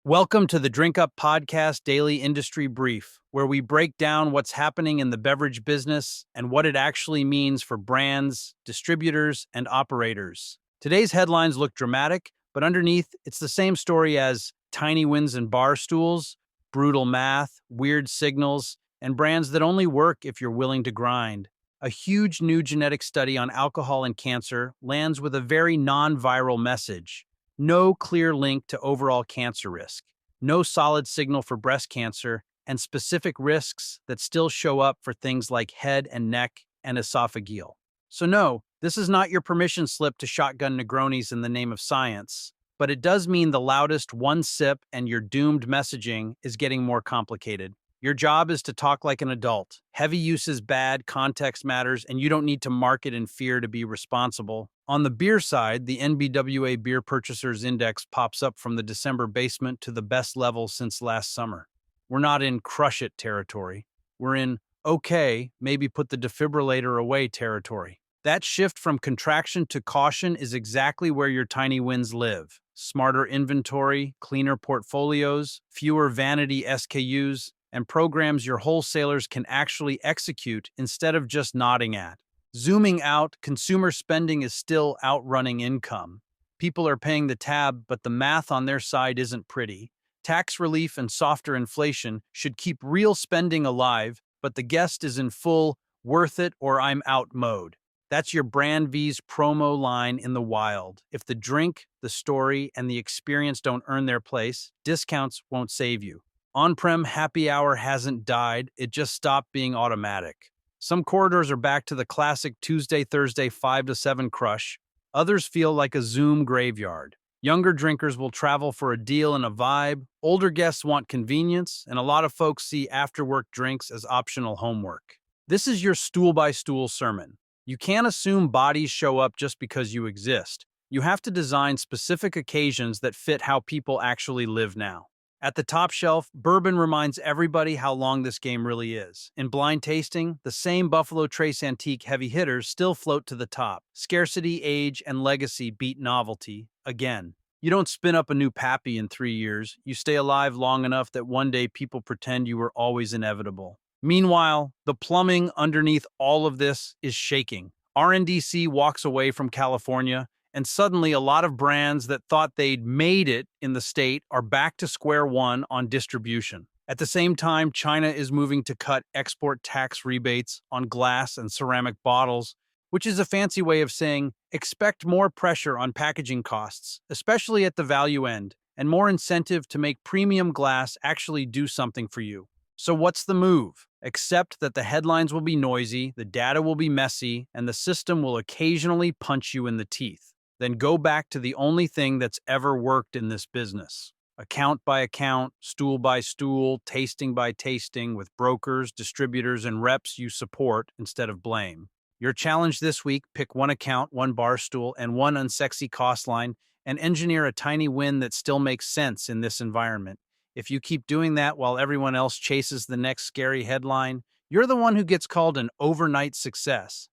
Welcome to the DrinkUp Podcast Daily Industry Brief, where we break down what's happening in the beverage business and what it actually means for brands, distributors, and operators. Today's headlines look dramatic, but underneath, it's the same story as tiny wins and bar stools, brutal math, weird signals, and brands that only work if you're willing to grind. A huge new genetic study on alcohol and cancer lands with a very non-viral message. No clear link to overall cancer risk, no solid signal for breast cancer, and specific risks that still show up for things like head and neck and esophageal. So no, this is not your permission slip to shotgun Negronis in the name of science, but it does mean the loudest one sip and your doomed messaging is getting more complicated. Your job is to talk like an adult. Heavy use is bad, context matters, and you don't need to market in fear to be responsible. On the beer side, the NBWA Beer Purchasers Index pops up from the December basement to the best level since last summer. We're not in crush it territory. We're in okay, maybe put the defibrillator away territory. That shift from contraction to caution is exactly where your tiny wins live. Smarter inventory, cleaner portfolios, fewer vanity SKUs, and programs your wholesalers can actually execute instead of just nodding at. Zooming out, consumer spending is still outrunning income. People are paying the tab, but the math on their side isn't pretty. Tax relief and softer inflation should keep real spending alive, but the guest is in full worth it or I'm out mode. That's your Brand V's promo line in the wild. If the drink, the story, and the experience don't earn their place, discounts won't save you. On-prem happy hour hasn't died, it just stopped being automatic. Some corridors are back to the classic Tuesday, Thursday 5 to 7 crush. Others feel like a Zoom graveyard. Younger drinkers will travel for a deal and a vibe. Older guests want convenience, and a lot of folks see after-work drinks as optional homework. This is your stool-by-stool sermon. You can't assume bodies show up just because you exist. You have to design specific occasions that fit how people actually live now. At the top shelf, bourbon reminds everybody how long this game really is. In blind tasting, the same Buffalo Trace Antique heavy hitters still float to the top. Scarcity, age, and legacy beat novelty, again. You don't spin up a new Pappy in 3 years. You stay alive long enough that one day people pretend you were always inevitable. Meanwhile, the plumbing underneath all of this is shaking. RNDC walks away from California, and suddenly a lot of brands that thought they'd made it in the state are back to square one on distribution. At the same time, China is moving to cut export tax rebates on glass and ceramic bottles, which is a fancy way of saying expect more pressure on packaging costs, especially at the value end, and more incentive to make premium glass actually do something for you. So what's the move? Accept that the headlines will be noisy, the data will be messy, and the system will occasionally punch you in the teeth. Then go back to the only thing that's ever worked in this business. Account by account, stool by stool, tasting by tasting, with brokers, distributors, and reps you support instead of blame. Your challenge this week: pick one account, one bar stool, and one unsexy cost line, and engineer a tiny win that still makes sense in this environment. If you keep doing that while everyone else chases the next scary headline, you're the one who gets called an overnight success.